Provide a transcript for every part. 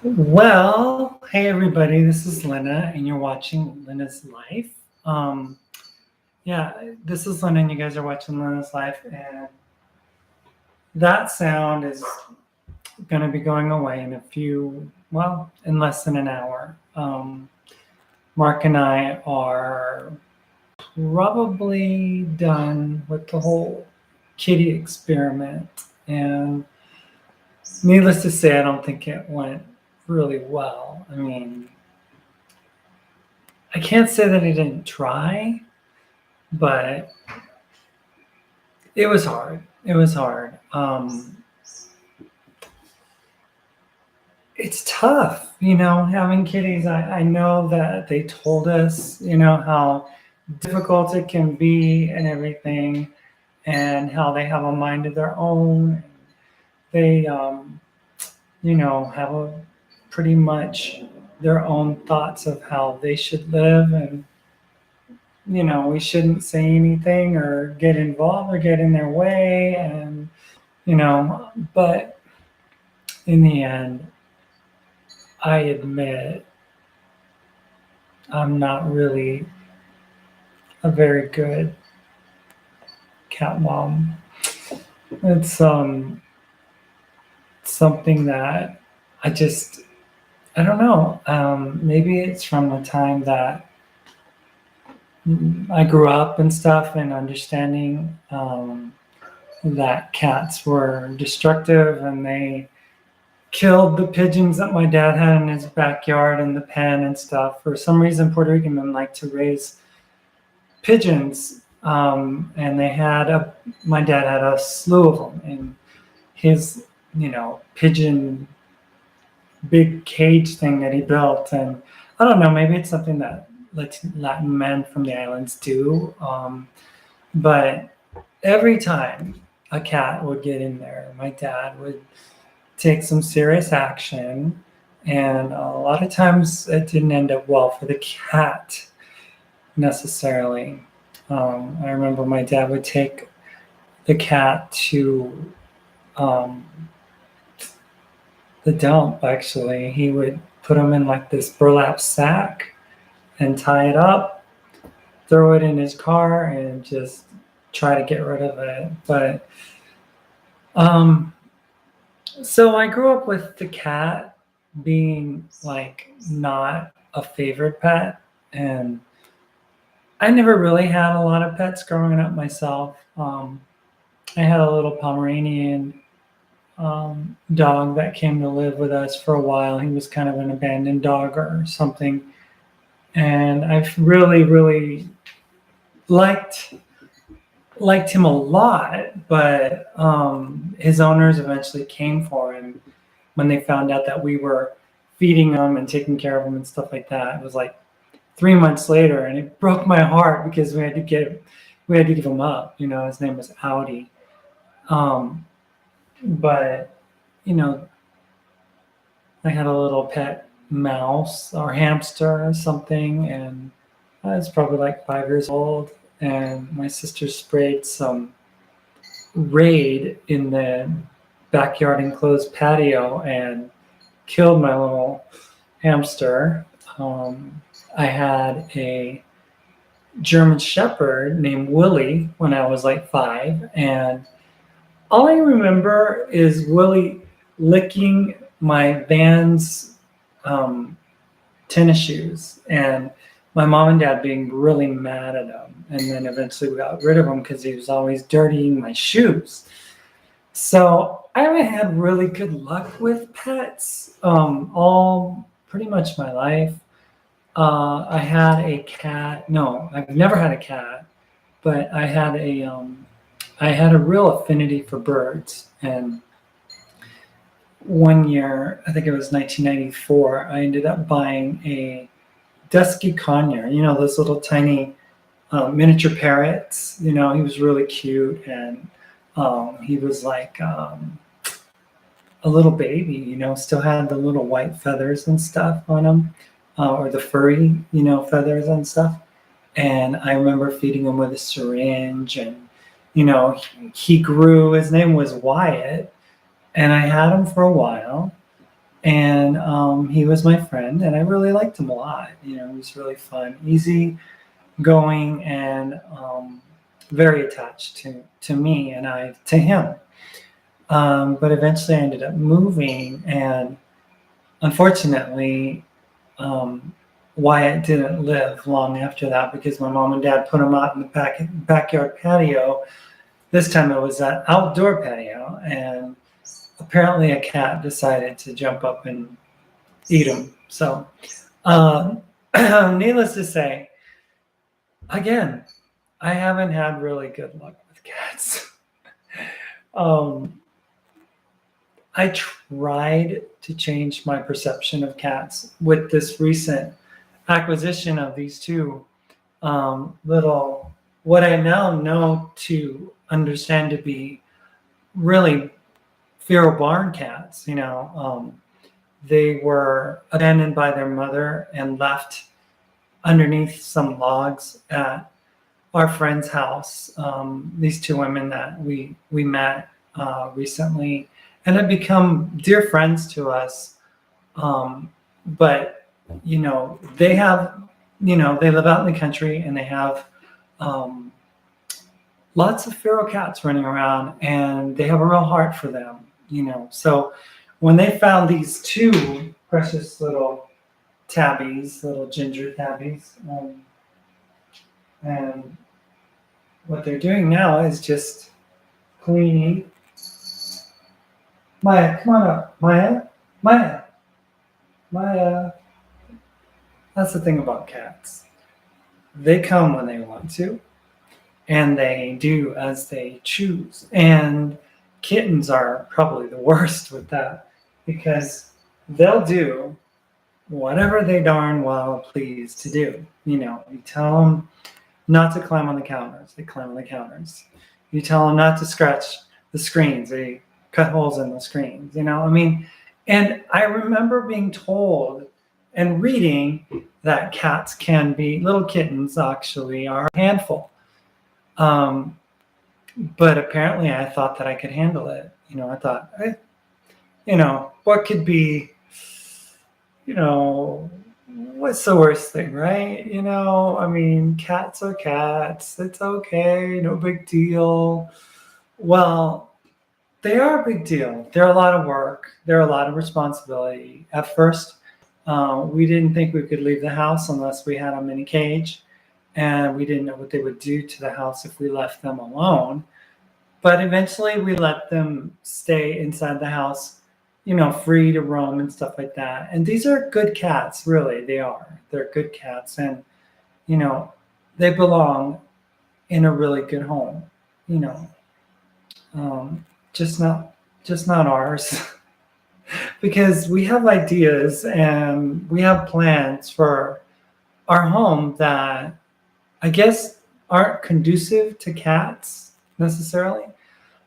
Well, hey everybody, this is Lena, and you're watching Lena's Life. Um, this is Lena, and you guys are watching Lena's Life, and that sound is going to be going away in in less than an hour. Mark and I are probably done with the whole kitty experiment, and needless to say, I don't think it went really well. I mean, I can't say that I didn't try, but it was hard. It was hard. It's tough, having kitties. I know that they told us, how difficult it can be and everything, and how they have a mind of their own. They, have pretty much their own thoughts of how they should live, and we shouldn't say anything or get involved or get in their way, and but in the end, I admit I'm not really a very good cat mom. It's something that I don't know. Maybe it's from the time that I grew up and stuff, and understanding that cats were destructive, and they killed the pigeons that my dad had in his backyard in the pen and stuff. For some reason, Puerto Rican men like to raise pigeons, and my dad had a slew of them in his, pigeon big cage thing that he built. And I don't know, maybe it's something that Latin men from the islands do. But every time a cat would get in there, my dad would take some serious action, and a lot of times it didn't end up well for the cat necessarily. I remember my dad would take the cat to the dump. Actually, he would put him in like this burlap sack and tie it up, throw it in his car, and just try to get rid of it. But so I grew up with the cat being like not a favorite pet, and I never really had a lot of pets growing up myself. I had a little Pomeranian dog that came to live with us for a while. He was kind of an abandoned dog or something, and I've really, really liked him a lot. But his owners eventually came for him when they found out that we were feeding him and taking care of him and stuff like that. It was like 3 months later, and it broke my heart because we had to give him up. His name was Audi. But I had a little pet mouse or hamster or something, and I was probably like 5 years old, and my sister sprayed some Raid in the backyard enclosed patio and killed my little hamster. I had a German Shepherd named Willie when I was like 5, and all I remember is Willie licking my Vans tennis shoes, and my mom and dad being really mad at him. And then eventually we got rid of him because he was always dirtying my shoes. So I haven't had really good luck with pets all pretty much my life. I had a cat. No, I've never had a cat, but I had a real affinity for birds. And one year, I think it was 1994, I ended up buying a dusky conure. Those little tiny miniature parrots. He was really cute, and he was like a little baby. Still had the little white feathers and stuff on him, or the furry, feathers and stuff. And I remember feeding him with a syringe, and he grew. His name was Wyatt, and I had him for a while. And he was my friend, and I really liked him a lot. He was really fun, easy going, and very attached to me, and I to him. But eventually I ended up moving, and unfortunately, um, Wyatt didn't live long after that because my mom and dad put him out in the backyard patio. This time it was that outdoor patio, and apparently a cat decided to jump up and eat him. So, uh, needless to say, again, I haven't had really good luck with cats. um, I tried to change my perception of cats with this recent acquisition of these two little, what I now know to understand to be really feral barn cats. They were abandoned by their mother and left underneath some logs at our friend's house. These two women that we met recently and have become dear friends to us. But they have, they live out in the country, and they have um, lots of feral cats running around, and they have a real heart for them. So when they found these two precious little tabbies, little ginger tabbies, and what they're doing now is just cleaning. Maya, come on up. Maya. That's the thing about cats. They come when they want to, and they do as they choose. And kittens are probably the worst with that, because they'll do whatever they darn well please to do. You tell them not to climb on the counters, they climb on the counters. You tell them not to scratch the screens, they cut holes in the screens. And I remember being told and reading that cats can be, little kittens actually are a handful. But apparently I thought that I could handle it. I thought, what could be, what's the worst thing, right? Cats are cats. It's okay. No big deal. Well, they are a big deal. They're a lot of work. They're a lot of responsibility. At first, we didn't think we could leave the house unless we had them in a cage, and we didn't know what they would do to the house if we left them alone. But eventually we let them stay inside the house, free to roam and stuff like that. And these are good cats, really. They are. They're good cats, and they belong in a really good home. Just not ours. Because we have ideas and we have plans for our home that I guess aren't conducive to cats necessarily.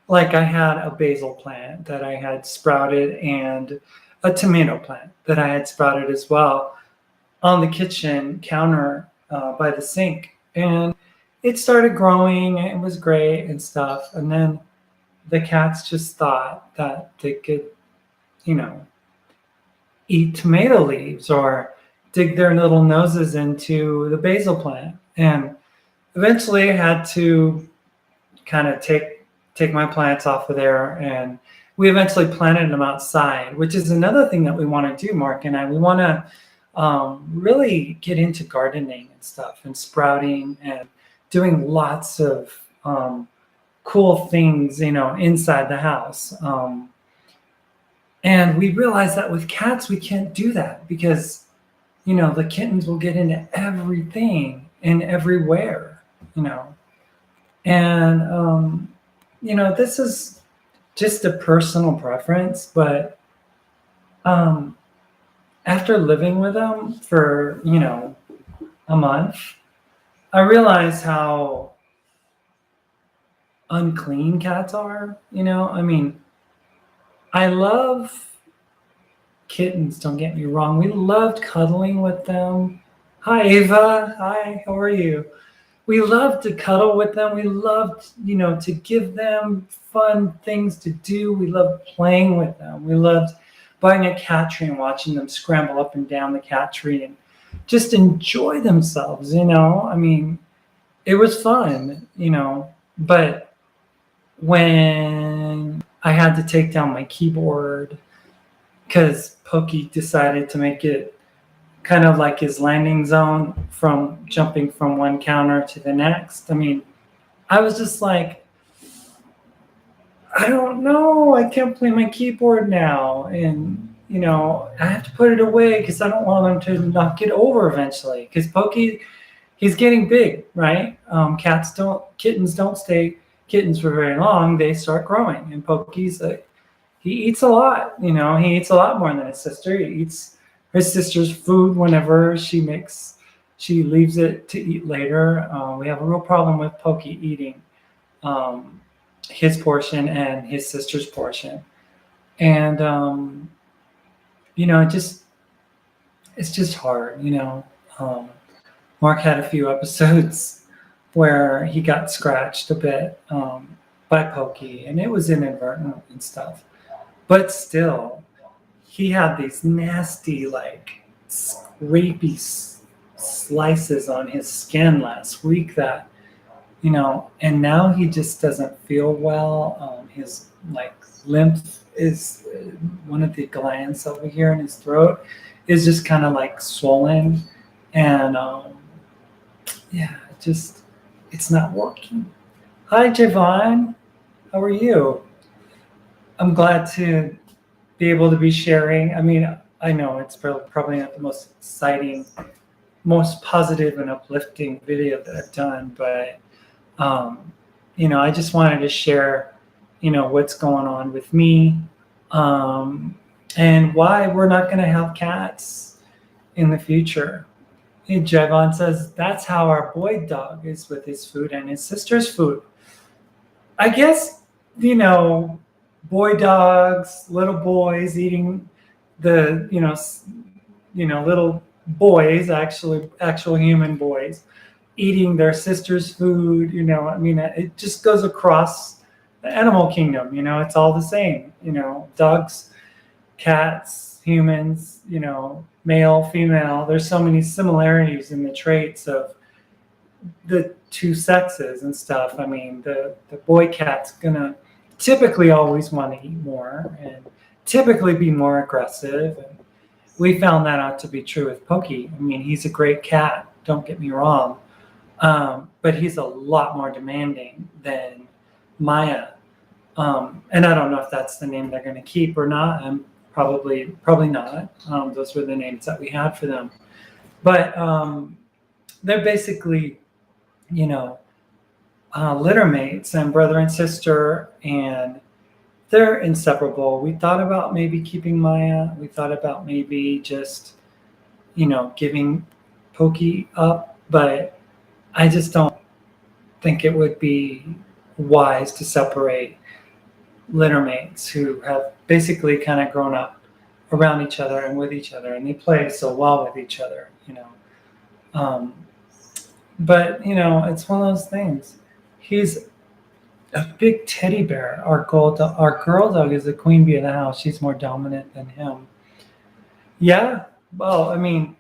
Like, I had a basil plant that I had sprouted, and a tomato plant that I had sprouted as well on the kitchen counter by the sink. And it started growing, and it was great and stuff. And then the cats just thought that they could, eat tomato leaves or dig their little noses into the basil plant. And eventually I had to kind of take my plants off of there, and we eventually planted them outside, which is another thing that we want to do, Mark and I. We want to really get into gardening and stuff, and sprouting, and doing lots of cool things, inside the house. And we realized that with cats, we can't do that because, the kittens will get into everything and everywhere, And, this is just a personal preference, but after living with them for, a month, I realized how unclean cats are. I love kittens, don't get me wrong. We loved cuddling with them. Hi, Ava. Hi, how are you? We loved to cuddle with them. We loved, to give them fun things to do. We loved playing with them. We loved buying a cat tree and watching them scramble up and down the cat tree and just enjoy themselves, I mean, it was fun, but when I had to take down my keyboard because Pokey decided to make it kind of like his landing zone from jumping from one counter to the next. I mean, I was just like, I don't know. I can't play my keyboard now. And, I have to put it away because I don't want him to knock it over eventually. Because Pokey, he's getting big, right? Kittens don't stay kittens for very long. They start growing. And Pokey's he eats a lot, he eats a lot more than his sister. He eats his sister's food whenever she leaves it to eat later. We have a real problem with Pokey eating his portion and his sister's portion. And, it's just hard, Mark had a few episodes where he got scratched a bit by Pokey, and it was inadvertent and stuff. But still, he had these nasty, like, scrapey slices on his skin last week that, and now he just doesn't feel well. His, like, lymph is one of the glands over here in his throat is just kind of, like, swollen. And, it's not working. Hi, Javon. How are you? I'm glad to be able to be sharing. I mean, I know it's probably not the most exciting, most positive and uplifting video that I've done, but, I just wanted to share, what's going on with me and why we're not going to have cats in the future. Hey, Javon says, that's how our boy dog is with his food and his sister's food. I guess, boy dogs, little boys eating the, little boys, actual human boys, eating their sister's food, I mean, it just goes across the animal kingdom, it's all the same, dogs, cats, humans, male, female. There's so many similarities in the traits of the two sexes and stuff. I mean, the boy cat's gonna typically always want to eat more and typically be more aggressive. And we found that out to be true with Pokey. I mean, he's a great cat, don't get me wrong, but he's a lot more demanding than Maya. And I don't know if that's the name they're going to keep or not. Probably not. Those were the names that we had for them. But they're basically, litter mates and brother and sister, and they're inseparable. We thought about maybe keeping Maya. We thought about maybe just, giving Pokey up, but I just don't think it would be wise to separate litter mates who have basically kind of grown up around each other and with each other, and they play so well with each other, but it's one of those things. He's a big teddy bear. Our girl dog is the queen bee of the house. She's more dominant than him. Yeah, well, I mean,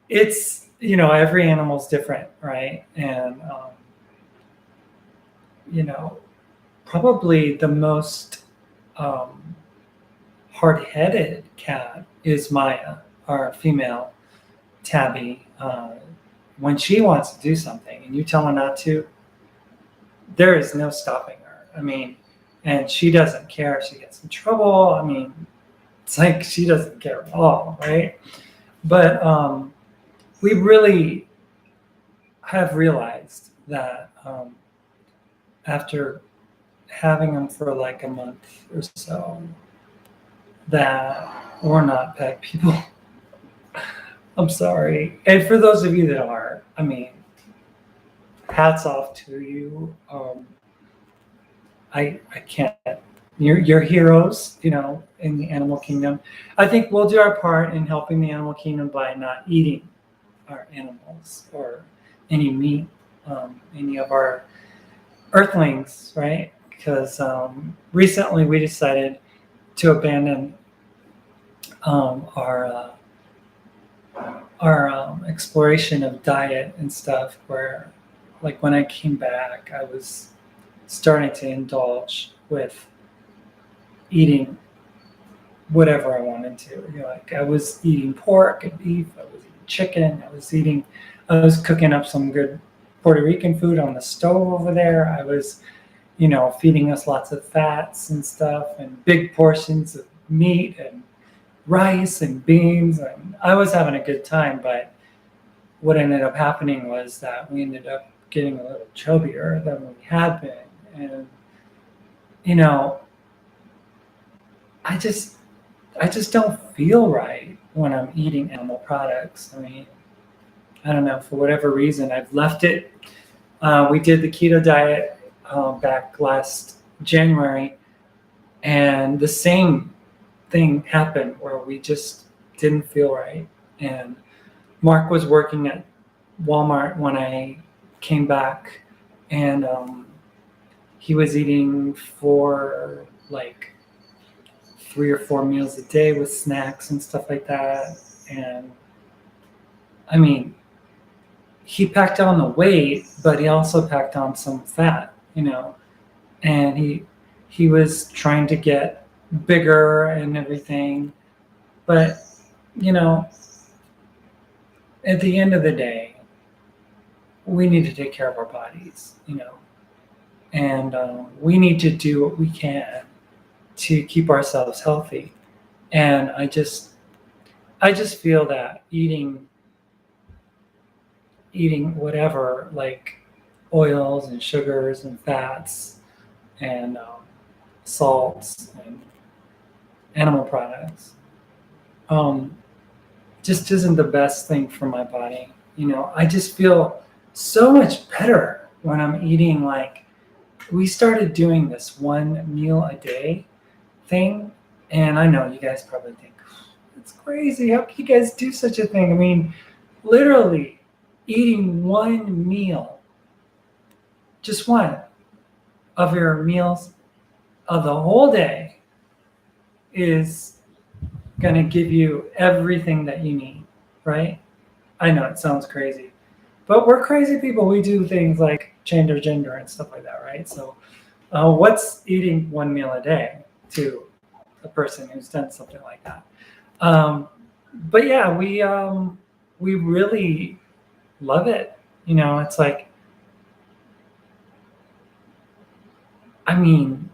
it's every animal's different, right? And probably the most hard-headed cat is Maya, our female tabby. When she wants to do something and you tell her not to, there is no stopping her. I mean, and she doesn't care if she gets in trouble. I mean, it's like she doesn't care at all, right? But we really have realized that after having them for like a month or so, that we're not pet people. I'm sorry. And for those of you that are, I mean, hats off to you. I can't. You're heroes, in the animal kingdom. I think we'll do our part in helping the animal kingdom by not eating our animals or any meat, any of our earthlings, right? Because recently we decided to abandon our exploration of diet and stuff, where like when I came back, I was starting to indulge with eating whatever I wanted to. Like I was eating pork and beef, I was eating chicken, I was cooking up some good Puerto Rican food on the stove over there. I was, feeding us lots of fats and stuff and big portions of meat and rice and beans, and I was having a good time. But what ended up happening was that we ended up getting a little chubbier than we had been. And I just don't feel right when I'm eating animal products. I mean, I don't know, for whatever reason I've left it. We did the keto diet back last January, and the same thing happened where we just didn't feel right. And Mark was working at Walmart when I came back, and he was eating for like 3 or 4 meals a day with snacks and stuff like that. And I mean, he packed on the weight, but he also packed on some fat, and he was trying to get bigger and everything. But, at the end of the day, we need to take care of our bodies, and we need to do what we can to keep ourselves healthy. And I just feel that eating whatever, like oils and sugars and fats and salts and animal products, just isn't the best thing for my body. I just feel so much better when I'm eating. Like, we started doing this 1 meal a day thing, and I know you guys probably think it's crazy. How can you guys do such a thing? I mean, literally eating 1 meal, just one of your meals of the whole day, is going to give you everything that you need, right? I know it sounds crazy, but we're crazy people. We do things like change our gender and stuff like that, right? So what's eating 1 meal a day to a person who's done something like that? But yeah, we really love it. It's like, I mean,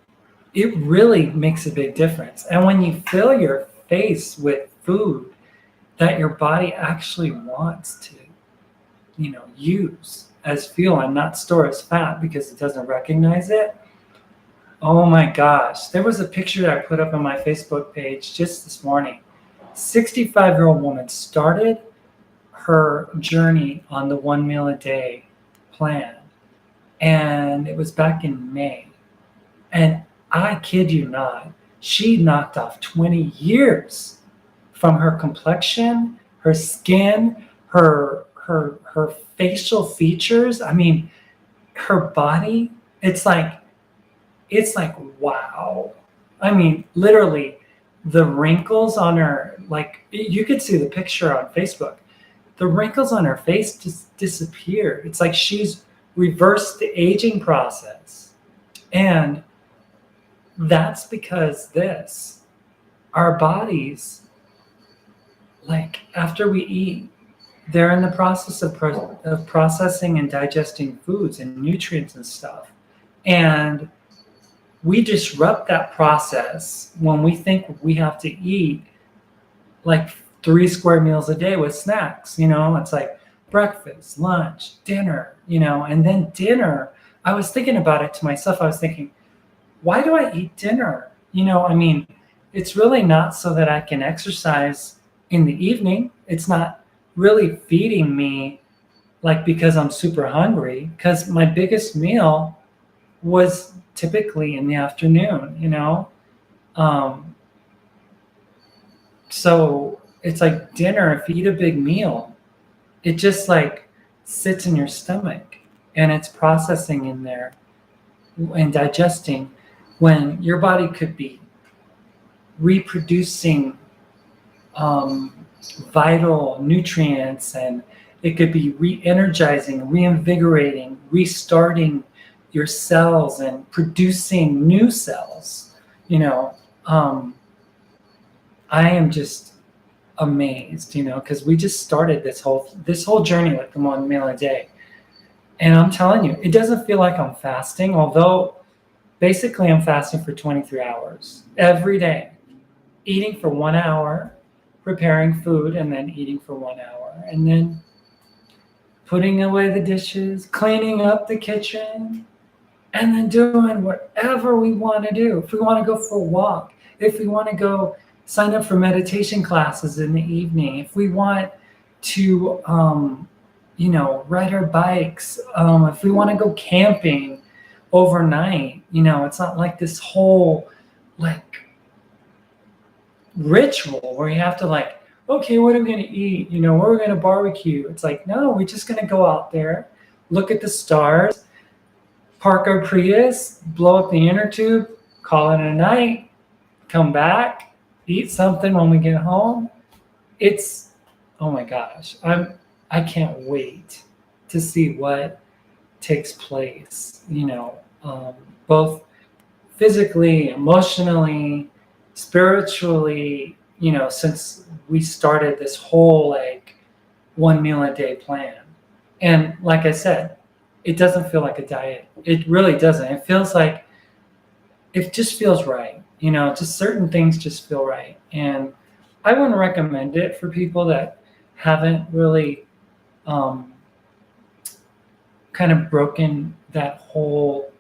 it really makes a big difference. And when you fill your face with food that your body actually wants to, use as fuel and not store as fat because it doesn't recognize it. Oh my gosh. There was a picture that I put up on my Facebook page just this morning. 65-year-old woman started her journey on the 1 meal a day plan, and it was back in May. And I kid you not, she knocked off 20 years from her complexion, her skin, her facial features. I mean, her body, it's like wow. I mean, literally, the wrinkles on her, like, you could see the picture on Facebook. The wrinkles on her face just disappeared. It's like she's reversed the aging process. And that's because our bodies, like, after we eat, they're in the process of processing and digesting foods and nutrients and stuff. And we disrupt that process when we think we have to eat like 3 square meals a day with snacks. It's like breakfast, lunch, dinner, and then dinner. I was thinking about it to myself. I was thinking, why do I eat dinner? I mean, it's really not so that I can exercise in the evening. It's not really feeding me like because I'm super hungry, because my biggest meal was typically in the afternoon, so it's like dinner. If you eat a big meal, it just like sits in your stomach and it's processing in there and digesting, when your body could be reproducing vital nutrients, and it could be re-energizing, reinvigorating, restarting your cells and producing new cells. You know, I am just amazed, because we just started this whole journey with the 1 meal a day. And I'm telling you, it doesn't feel like I'm fasting, although basically I'm fasting for 23 hours every day, eating for 1 hour, preparing food, and then eating for 1 hour, and then putting away the dishes, cleaning up the kitchen, and then doing whatever we want to do. If we want to go for a walk, if we want to go sign up for meditation classes in the evening, if we want to, ride our bikes, if we want to go camping overnight, it's not like this whole ritual where you have to okay, what are we going to eat? Where are we going to barbecue? It's like, no, we're just going to go out there, look at the stars, park our Prius, blow up the inner tube, call it a night, come back, eat something when we get home. It's, oh my gosh, I can't wait to see what takes place, both physically, emotionally, spiritually, since we started this whole 1 meal a day plan. And like I said, it doesn't feel like a diet. It really doesn't. It feels like, it just feels right. Just certain things just feel right. And I wouldn't recommend it for people that haven't really kind of broken that whole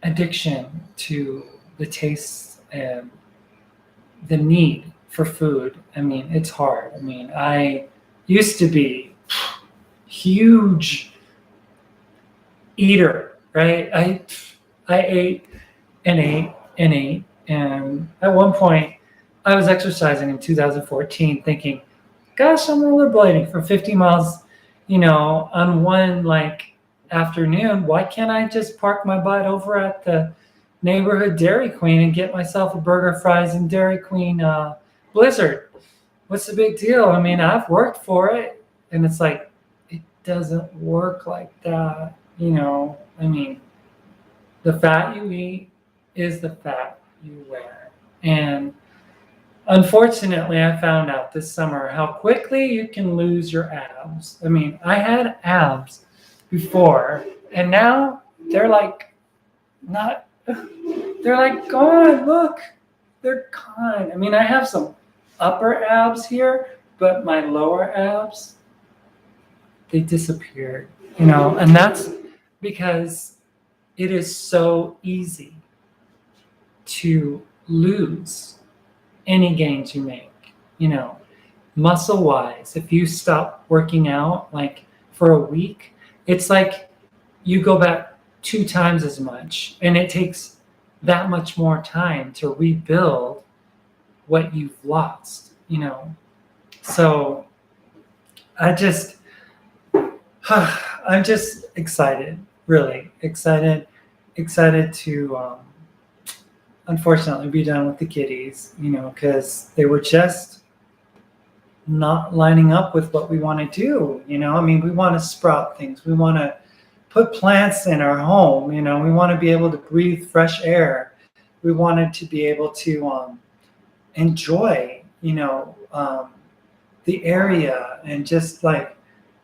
addiction to the taste and the need for food. I mean, it's hard. I mean, I used to be huge eater, right? I ate and ate and ate. And at one point, I was exercising in 2014 thinking, gosh, I'm rollerblading for 50 miles, on one afternoon. Why can't I just park my butt over at the neighborhood Dairy Queen and get myself a burger, fries, and Dairy Queen Blizzard? What's the big deal? I mean, I've worked for it. And it's like, it doesn't work like that. I mean, the fat you eat is the fat you wear. And unfortunately, I found out this summer how quickly you can lose your abs. I mean, I had abs before, and now they're not, they're gone. Look, they're gone. I mean, I have some upper abs here, but my lower abs, they disappeared, and that's because it is so easy to lose any gains you make, muscle wise. If you stop working out for a week, it's like you go back 2 times as much, and it takes that much more time to rebuild what you've lost, So I'm just excited, really excited to unfortunately be done with the kitties, because they were just not lining up with what we want to do. I mean, we want to sprout things. We want to put plants in our home. We want to be able to breathe fresh air. We wanted to be able to enjoy, the area, and just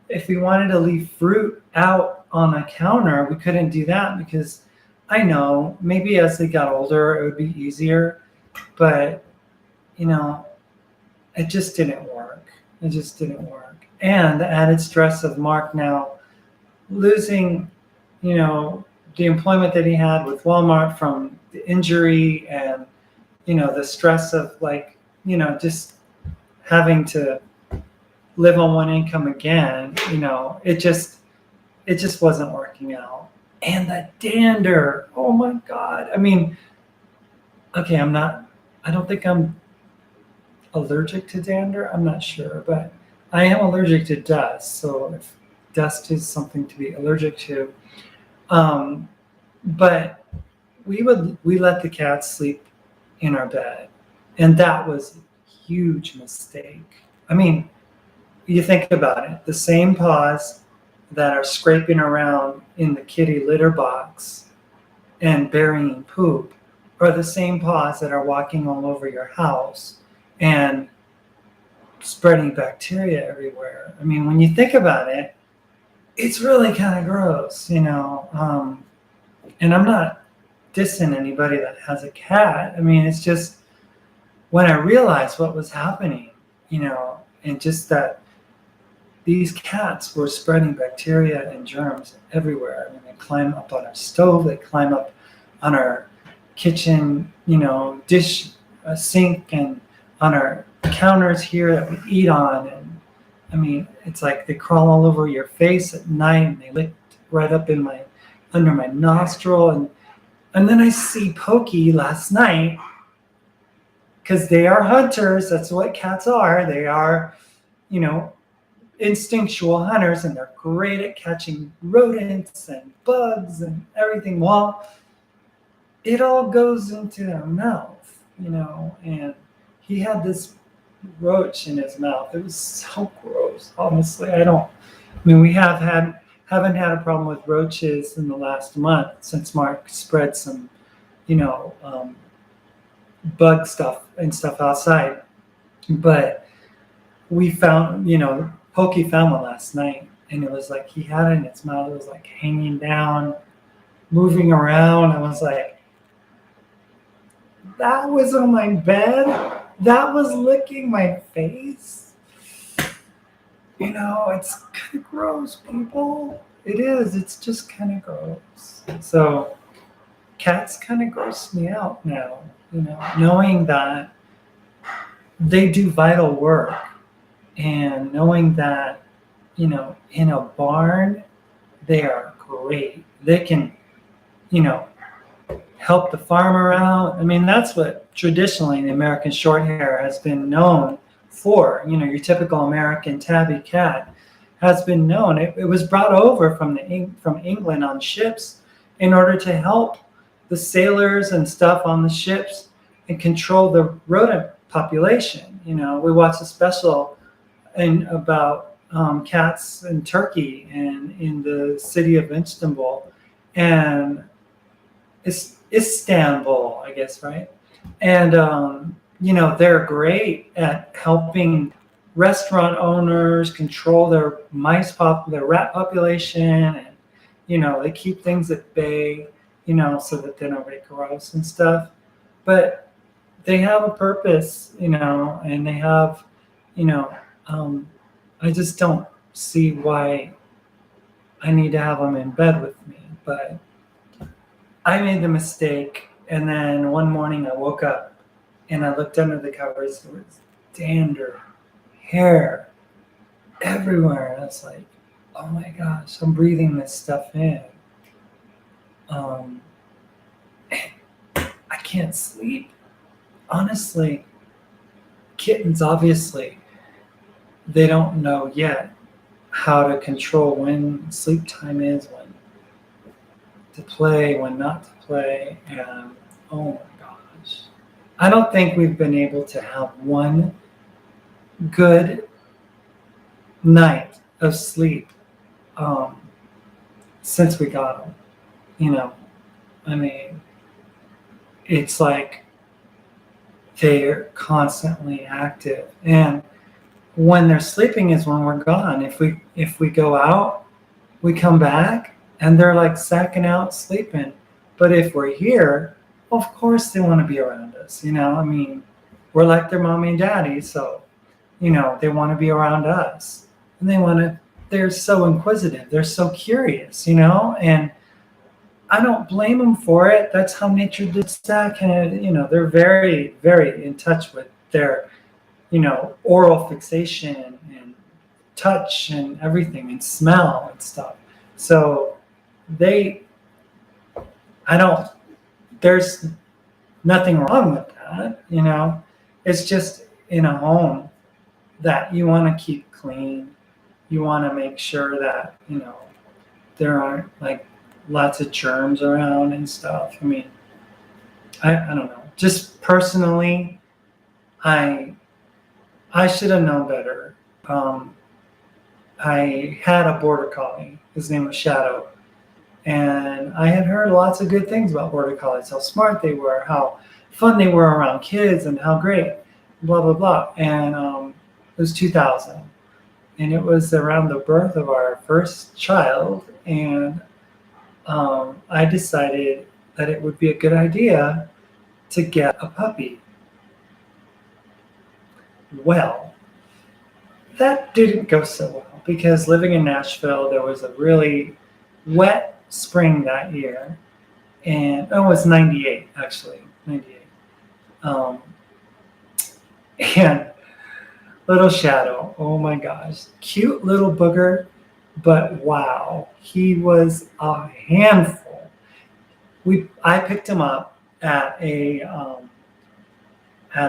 if we wanted to leave fruit out on a counter, we couldn't do that because I know maybe as they got older, it would be easier, but it just didn't work. And the added stress of Mark now losing, the employment that he had with Walmart from the injury, and, the stress of just having to live on one income again, it just wasn't working out. And the dander, oh my God. I mean, okay, I don't think I'm allergic to dander. I'm not sure, but I am allergic to dust. So if dust is something to be allergic to, but we let the cats sleep in our bed. And that was a huge mistake. I mean, you think about it, the same paws that are scraping around in the kitty litter box and burying poop are the same paws that are walking all over your house and spreading bacteria everywhere. I mean, when you think about it, it's really kind of gross, you know. And I'm not dissing anybody that has a cat. I mean, it's just when I realized what was happening, you know, and just that these cats were spreading bacteria and germs everywhere. I mean, they climb up on our stove, they climb up on our kitchen, you know, dish sink, and on our counters here that we eat on. And I mean, it's like they crawl all over your face at night, and they lick right up in my under my nostril. And then I see Pokey last night, because they are hunters. That's what cats are. They are, you know, instinctual hunters, and they're great at catching rodents and bugs and everything. Well, it all goes into their mouth, you know, and he had this roach in his mouth. It was so gross. Honestly, I mean, we haven't had a problem with roaches in the last month since Mark spread some, you know, bug stuff and stuff outside. But we found, you know, Pokey found one last night, and it was like he had it in its mouth. It was like hanging down, moving around. I was like, that was on my bed. That was licking my face. You know, it's kind of gross, people. It is. It's just kind of gross. So cats kind of gross me out now, you know, knowing that they do vital work, and knowing that, you know, in a barn, they are great. They can, you know, help the farmer out. I mean, that's what traditionally the American Shorthair has been known for. You know, your typical American tabby cat has been known. It was brought over from England on ships in order to help the sailors and stuff on the ships and control the rodent population. You know, we watched a special about cats in Turkey and in the city of Istanbul, and Istanbul, I guess, right? And you know, they're great at helping restaurant owners control their their rat population, and you know, they keep things at bay, you know, so that they're not very gross and stuff. But they have a purpose, you know, and they have, you know, I just don't see why I need to have them in bed with me. But I made the mistake, and then one morning I woke up and I looked under the covers. There was dander, hair everywhere. And I was like, oh my gosh, I'm breathing this stuff in. I can't sleep. Honestly, kittens, obviously, they don't know yet how to control when sleep time is, when to play, when not to play. And oh my gosh, I don't think we've been able to have one good night of sleep since we got them. You know, I mean, it's like they're constantly active, and when they're sleeping is when we're gone. If we go out, we come back and they're like sacking out sleeping. But if we're here, of course they want to be around us. You know, I mean, we're like their mommy and daddy, so you know, they want to be around us, and they're so inquisitive, they're so curious, you know, and I don't blame them for it. That's how nature did that. And you know, they're very, very in touch with their, you know, oral fixation and touch and everything, and smell and stuff. So there's nothing wrong with that, you know. It's just in a home that you want to keep clean. You want to make sure that, you know, there aren't like lots of germs around and stuff. I mean, I don't know. Just personally, I I should have known better. Um, I had a border collie. His name was Shadow, and I had heard lots of good things about border collies. How smart they were, how fun they were around kids, and how great. Blah blah blah. And it was 2000, and it was around the birth of our first child, and I decided that it would be a good idea to get a puppy. Well, that didn't go so well because living in Nashville, there was a really wet spring that year, and oh, it was 98 actually, 98. Um, and little Shadow, oh my gosh, cute little booger, but wow, he was a handful. I picked him up at at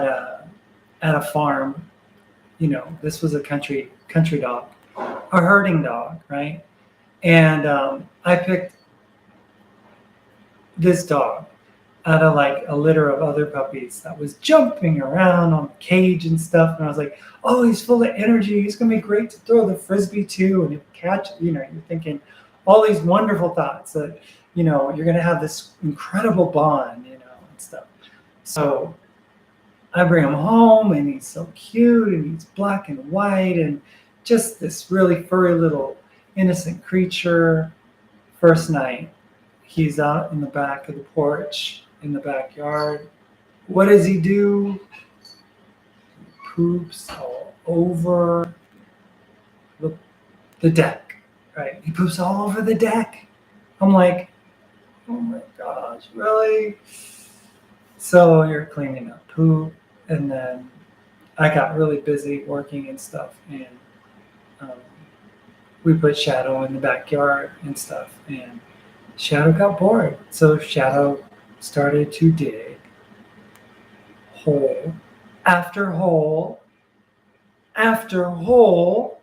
a at a farm. You know, this was a country dog, a herding dog, right? And I picked this dog out of like a litter of other puppies that was jumping around on the cage and stuff. And I was like, oh, he's full of energy. He's gonna be great to throw the frisbee to, and he'll catch. You know, you're thinking all these wonderful thoughts that you're gonna have this incredible bond, and stuff. So I bring him home, and he's so cute, and he's black and white, and just this really furry little innocent creature. First night, he's out in the back of the porch in the backyard. What does he do? He poops all over the deck, right? He poops all over the deck. I'm like, oh my gosh, really? So you're cleaning up poop, and then I got really busy working and stuff, and um, we put Shadow in the backyard and stuff, and Shadow got bored. So Shadow started to dig hole after hole after hole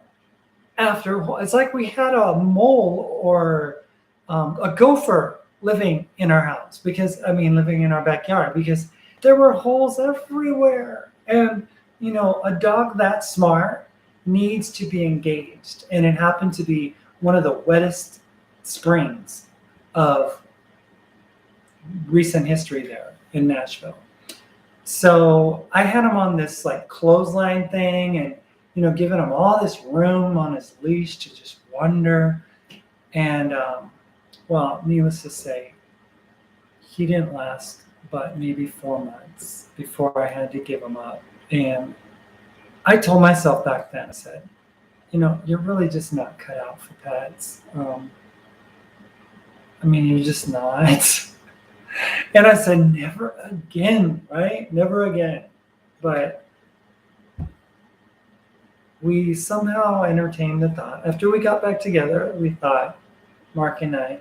after hole. It's like we had a mole or a gopher living in our house living in our backyard, because there were holes everywhere. And, a dog that smart needs to be engaged. And it happened to be one of the wettest springs of recent history there in Nashville. So I had him on this like clothesline thing, and giving him all this room on his leash to just wander. And well, needless to say, he didn't last but maybe 4 months before I had to give him up. And I told myself back then, I said, you're really just not cut out for pets. You're just not. And I said, never again, right? Never again. But we somehow entertained the thought. After we got back together, we thought, Mark and I,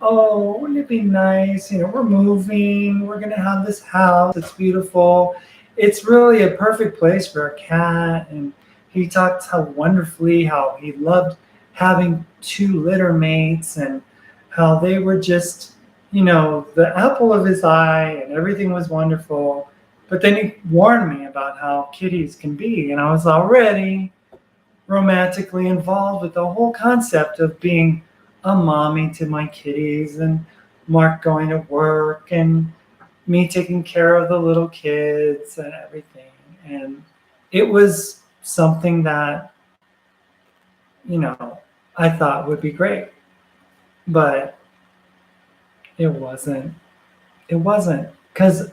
oh, wouldn't it be nice? We're moving. We're going to have this house. It's beautiful. It's really a perfect place for a cat. And he talked how wonderfully, how he loved having 2 litter mates, and how they were just, the apple of his eye, and everything was wonderful. But then he warned me about how kitties can be. And I was already romantically involved with the whole concept of being a mommy to my kitties, and Mark going to work, and me taking care of the little kids and everything. And it was something that, I thought would be great. But it wasn't. It wasn't, because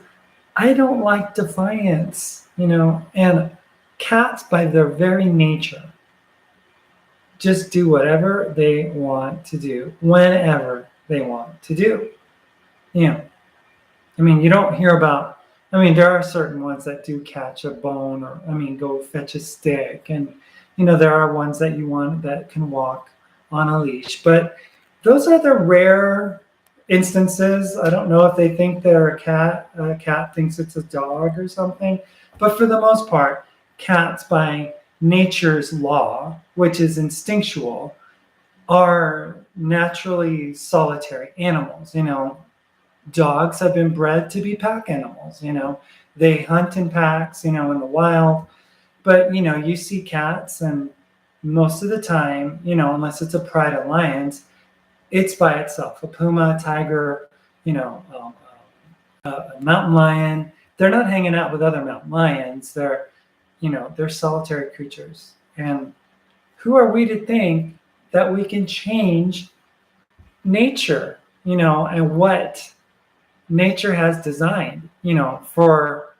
I don't like defiance, and cats by their very nature just do whatever they want to do whenever they want to do. You don't hear about, there are certain ones that do catch a bone, or, go fetch a stick. And, there are ones that you want that can walk on a leash. But those are the rare instances. I don't know if they think they're a cat thinks it's a dog or something. But for the most part, cats by nature's law, which is instinctual, are naturally solitary animals. Dogs have been bred to be pack animals. They hunt in packs, in the wild. But, you see cats, and most of the time, unless it's a pride of lions, it's by itself. A puma, a tiger, a mountain lion. They're not hanging out with other mountain lions. They're solitary creatures. And who are we to think that we can change nature, and what nature has designed, for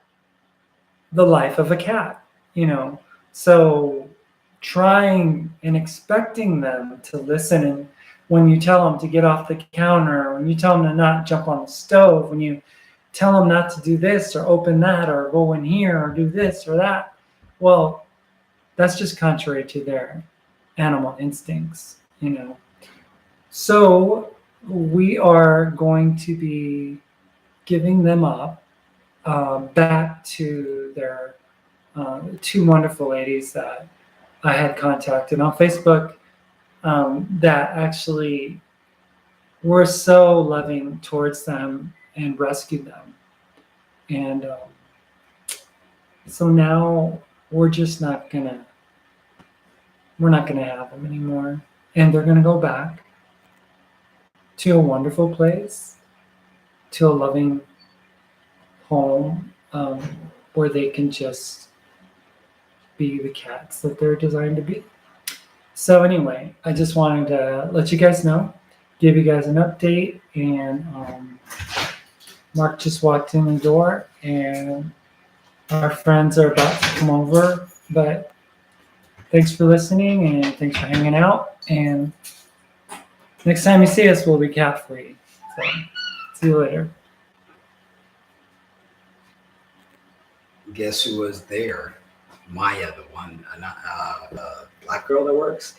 the life of a cat, So trying and expecting them to listen, and when you tell them to get off the counter, when you tell them to not jump on the stove, when you tell them not to do this or open that or go in here or do this or that, well, that's just contrary to their animal instincts, So we are going to be giving them up back to their two wonderful ladies that I had contacted on Facebook, that actually were so loving towards them and rescued them. And so now we're not gonna have them anymore, and they're gonna go back to a wonderful place, to a loving home, where they can just be the cats that they're designed to be. So anyway, I just wanted to let you guys know, give you guys an update, and Mark just walked in the door, and our friends are about to come over. But thanks for listening, and thanks for hanging out. And next time you see us, we'll be cat free. So see you later. Guess who was there? Maya, the one, black girl that works.